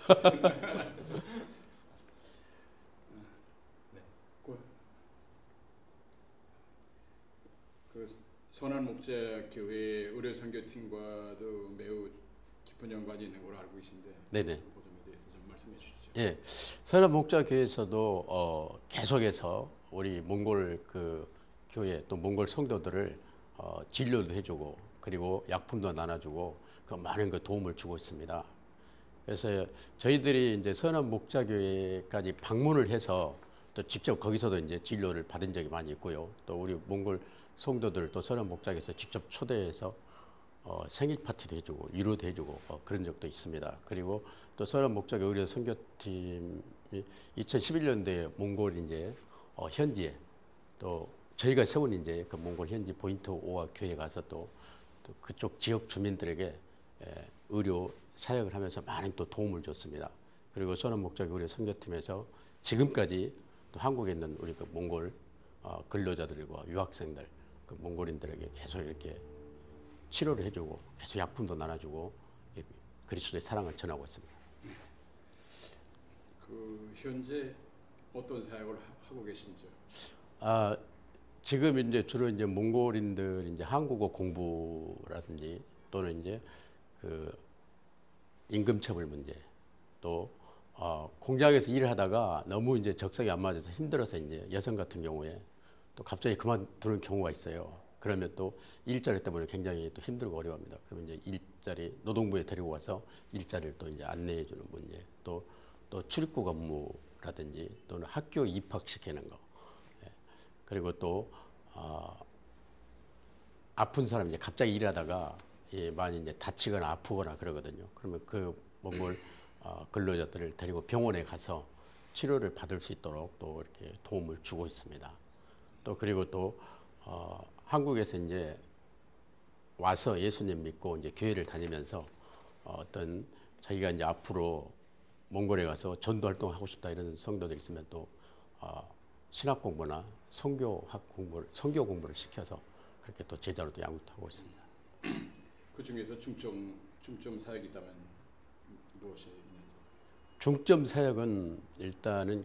네. 그 선한 목자 교회 의료 선교팀과도 매우 깊은 연관이 있는 걸로 알고 계신데, 네네. 그 점에 대해서 좀 말씀해 주시죠. 예, 선한 목자 교회에서도 계속해서 우리 몽골 그 교회 또 몽골 성도들을 진료도 해주고 그리고 약품도 나눠주고 그 많은 그 도움을 주고 있습니다. 그래서 저희들이 이제 선한 목자 교회까지 방문을 해서 또 직접 거기서도 이제 진료를 받은 적이 많이 있고요. 또 우리 몽골 성도들 또 선한 목자에서 직접 초대해서 생일 파티도 해주고 위로도 해주고 그런 적도 있습니다. 그리고 또 선한 목자교 의료 선교팀이 2011년도에 몽골 이제 현지에 또 저희가 세운 이제 그 몽골 현지 포인트 5화 교회에 가서 또 그쪽 지역 주민들에게 의료 사역을 하면서 많은 또 도움을 줬습니다. 그리고 선한 목자교 의료 선교팀에서 지금까지 또 한국에 있는 우리 그 몽골 근로자들과 유학생들 그 몽골인들에게 계속 이렇게 치료를 해주고 계속 약품도 나눠주고 그리스도의 사랑을 전하고 있습니다. 그 현재 어떤 사역을 하고 계신지요? 지금 이제 주로 이제 몽골인들 이제 한국어 공부라든지 또는 이제 그 임금처벌 문제 또 공장에서 일을 하다가 너무 이제 적성이 안 맞아서 힘들어서 이제 여성 같은 경우에 또 갑자기 그만두는 경우가 있어요. 그러면 또 일자리 때문에 굉장히 또 힘들고 어려워합니다. 그러면 이제 일자리 노동부에 데리고 가서 일자리를 또 이제 안내해 주는 문제, 또 출입국 업무라든지 또는 학교 입학시키는 거, 그리고 또 아픈 사람 이제 갑자기 일하다가 많이 이제 다치거나 아프거나 그러거든요. 그러면 그 몽골 근로자들을 데리고 병원에 가서 치료를 받을 수 있도록 또 이렇게 도움을 주고 있습니다. 또 그리고 또 한국에서 이제 와서 예수님 믿고 이제 교회를 다니면서 어떤 자기가 이제 앞으로 몽골에 가서 전도 활동하고 싶다 이런 성도들이 있으면 또 신학 공부나 성교 공부를 시켜서 그렇게 또 제자로도 양육도 하고 있습니다. 그 중에서 중점 사역이 있다면 무엇이 있는지? 중점 사역은 일단은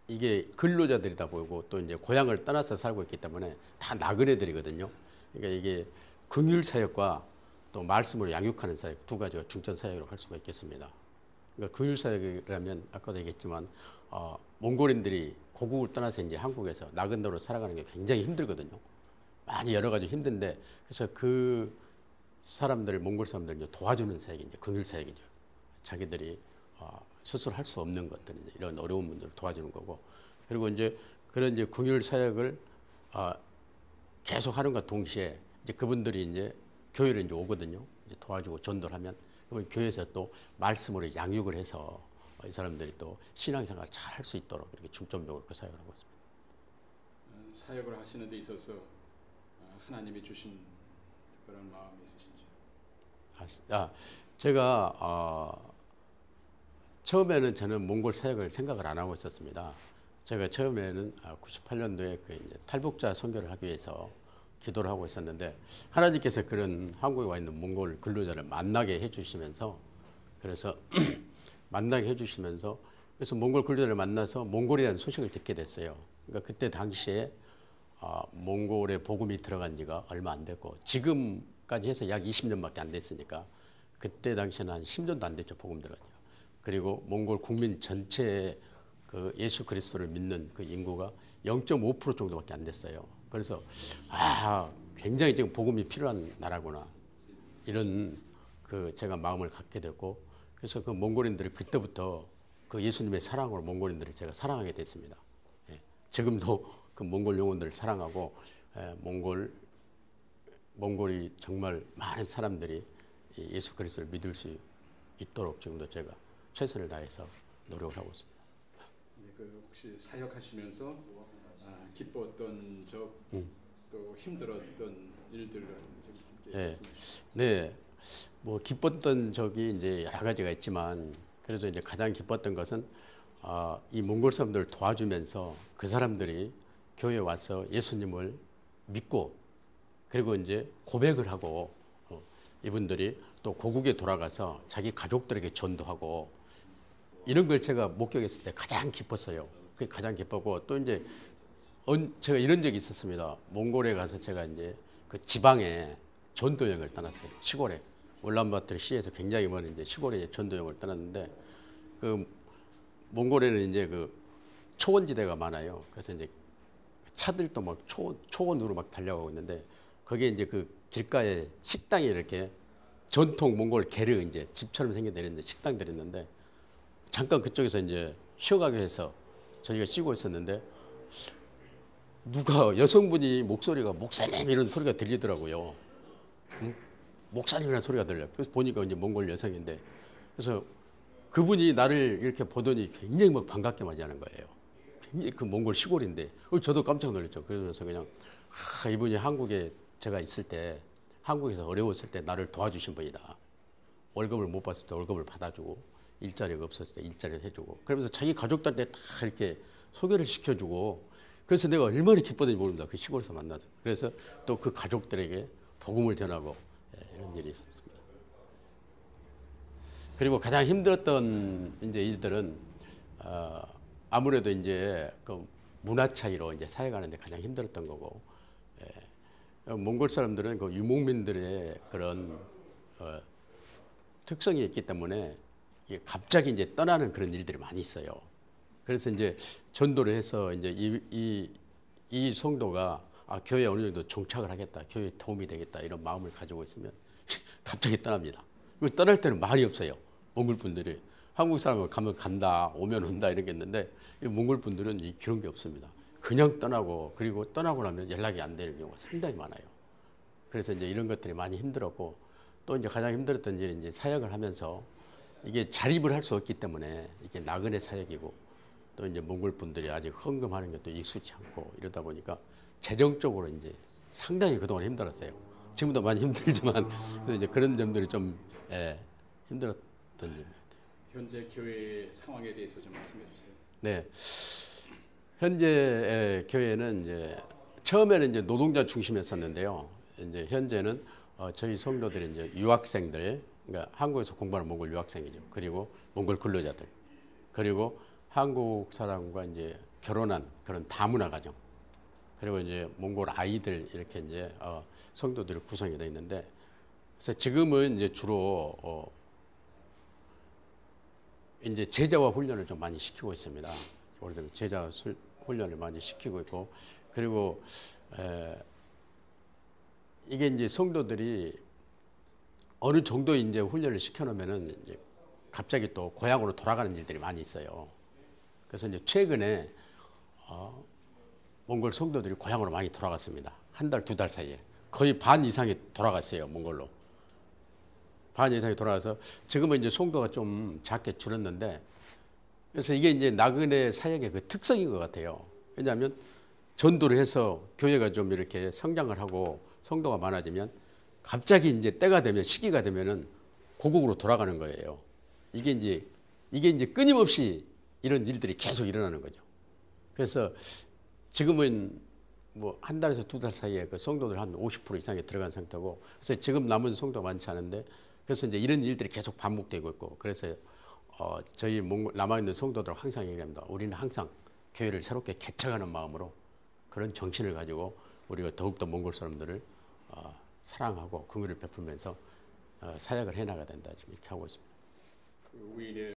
이게 근로자들이다 보이고 또 이제 고향을 떠나서 살고 있기 때문에 다 나그네들이거든요. 그러니까 이게 긍휼 사역과 또 말씀으로 양육하는 사역 두 가지가 중점 사역으로 할 수가 있겠습니다. 그러니까 긍휼 사역이라면 아까도 얘기했지만 몽골인들이 고국을 떠나서 이제 한국에서 나그네로 살아가는 게 굉장히 힘들거든요. 많이 여러 가지 힘든데 그래서 그 사람들 몽골 사람들 이제 도와주는 사역이 이제 긍휼 사역이죠. 자기들이 스스로 할 수 없는 것들 이런 어려운 분들을 도와주는 거고 그리고 이제 그런 이제 긍휼 사역을 계속 하는과 동시에 이제 그분들이 이제 교회를 이제 오거든요. 이제 도와주고 전도를 하면 그러면 교회에서 또 말씀으로 양육을 해서 이 사람들이 또 신앙생활을 잘 할 수 있도록 이렇게 중점적으로 그 사역을 하고 있습니다. 사역을 하시는 데 있어서 하나님이 주신 특별한 마음이 있으신지? 제가 처음에는 저는 몽골 사역을 생각을 안 하고 있었습니다. 제가 처음에는 98년도에 그 이제 탈북자 선교를 하기 위해서 기도를 하고 있었는데 하나님께서 그런 한국에 와 있는 몽골 근로자를 만나게 해주시면서 그래서 그래서 몽골 근로자를 만나서 몽골에 대한 소식을 듣게 됐어요. 그러니까 그때 당시에 몽골에 복음이 들어간 지가 얼마 안 됐고 지금까지 해서 약 20년밖에 안 됐으니까 그때 당시에는 한 10년도 안 됐죠. 복음 들어간 지가. 그리고 몽골 국민 전체의 그 예수 그리스도를 믿는 그 인구가 0.5% 정도밖에 안 됐어요. 그래서 굉장히 지금 복음이 필요한 나라구나 이런 그 제가 마음을 갖게 됐고 그래서 그 몽골인들이 그때부터 그 예수님의 사랑으로 몽골인들을 제가 사랑하게 됐습니다. 지금도 그 몽골 영혼들을 사랑하고 몽골이 정말 많은 사람들이 예수 그리스도를 믿을 수 있도록 지금도 제가 최선을 다해서 노력을 하고 있습니다. 네, 그 혹시 사역하시면서 기뻤던 적, 또 힘들었던 일들을 네, 뭐 기뻤던 적이 이제 여러 가지가 있지만 그래도 이제 가장 기뻤던 것은 이 몽골 사람들을 도와주면서 그 사람들이 교회에 와서 예수님을 믿고 그리고 이제 고백을 하고 이분들이 또 고국에 돌아가서 자기 가족들에게 전도하고 이런 걸 제가 목격했을 때 가장 기뻤어요. 그게 가장 기뻤고 또 이제 제가 이런 적이 있었습니다. 몽골에 가서 제가 이제 그 지방에 전도 여행을 떠났어요. 시골에 울란바토르 시에서 굉장히 먼 이제 시골에 전도 여행을 떠났는데 그 몽골에는 이제 그 초원지대가 많아요. 그래서 이제 차들도 막 초원으로 막 달려가고 있는데 거기에 이제 그 길가에 식당이 이렇게 전통 몽골 게르 이제 집처럼 생겨 내렸는데 식당들이 있는데 잠깐 그쪽에서 이제 쉬어가게 해서 저희가 쉬고 있었는데 누가 여성분이 목소리가 목사님 이런 소리가 들리더라고요. 응? 목사님이라는 소리가 들려요. 그래서 보니까 이제 몽골 여성인데 그래서 그분이 나를 이렇게 보더니 굉장히 막 반갑게 맞이하는 거예요. 굉장히 그 몽골 시골인데 저도 깜짝 놀랐죠. 그러면서 그냥 이분이 한국에 제가 있을 때 한국에서 어려웠을 때 나를 도와주신 분이다. 월급을 못 받을 때 월급을 받아주고 일자리가 없었을 때 일자리를 해주고 그러면서 자기 가족들한테 다 이렇게 소개를 시켜주고 그래서 내가 얼마나 기뻤는지 모릅니다. 그 시골에서 만나서. 그래서 또 그 가족들에게 복음을 전하고 이런 일이 있었습니다. 그리고 가장 힘들었던 이제 일들은 아무래도 이제 그 문화 차이로 이제 살아가는데 가장 힘들었던 거고 몽골 사람들은 그 유목민들의 그런 특성이 있기 때문에 갑자기 이제 떠나는 그런 일들이 많이 있어요. 그래서 이제 전도를 해서 이제 이 성도가 교회에 어느 정도 정착을 하겠다, 교회에 도움이 되겠다 이런 마음을 가지고 있으면 갑자기 떠납니다. 떠날 때는 말이 없어요. 몽골 분들이 한국 사람은 가면 간다, 오면 온다 이런 게 있는데 몽골 분들은 그런 게 없습니다. 그냥 떠나고 그리고 떠나고 나면 연락이 안 되는 경우가 상당히 많아요. 그래서 이제 이런 것들이 많이 힘들었고 또 이제 가장 힘들었던 일이 이제 사역을 하면서 이게 자립을 할 수 없기 때문에 이게 나그네 사역이고 또 이제 몽골 분들이 아직 헌금하는 것도 익숙치 않고 이러다 보니까 재정적으로 이제 상당히 그동안 힘들었어요. 지금도 많이 힘들지만 이제 그런 점들이 좀 힘들었던 일입니다. 현재 교회 상황에 대해서 좀 말씀해 주세요. 네, 현재 교회는 이제 처음에는 이제 노동자 중심이었었는데요. 이제 현재는 저희 성도들이 이제 유학생들, 그러니까 한국에서 공부하는 몽골 유학생이죠. 그리고 몽골 근로자들, 그리고 한국 사람과 이제 결혼한 그런 다문화 가정, 그리고 이제 몽골 아이들 이렇게 이제 성도들이 구성이 되어 있는데, 그래서 지금은 이제 주로 이제 제자와 훈련을 좀 많이 시키고 있습니다. 오래되면 제자 훈련을 많이 시키고 있고, 그리고 이게 이제 성도들이 어느 정도 이제 훈련을 시켜놓으면은 이제 갑자기 또 고향으로 돌아가는 일들이 많이 있어요. 그래서 이제 최근에 몽골 성도들이 고향으로 많이 돌아갔습니다. 한 달, 두 달 사이에 거의 반 이상이 돌아갔어요. 몽골로 반 이상이 돌아가서 지금은 이제 성도가 좀 작게 줄었는데, 그래서 이게 이제 나그네 사역의 그 특성인 것 같아요. 왜냐하면 전도를 해서 교회가 좀 이렇게 성장을 하고 성도가 많아지면 갑자기 이제 때가 되면 시기가 되면은 고국으로 돌아가는 거예요. 이게 이제 끊임없이 이런 일들이 계속 일어나는 거죠. 그래서 지금은 뭐 한 달에서 두 달 사이에 그 성도들 한 50% 이상이 들어간 상태고, 그래서 지금 남은 성도가 많지 않은데, 그래서 이제 이런 일들이 계속 반복되고 있고, 그래서 저희 남아있는 성도들 항상 얘기합니다. 우리는 항상 교회를 새롭게 개척하는 마음으로 그런 정신을 가지고 우리가 더욱더 몽골 사람들을 사랑하고 긍휼을 베풀면서 사역을 해나가야 된다, 지금 이렇게 하고 있습니다. 그 우인의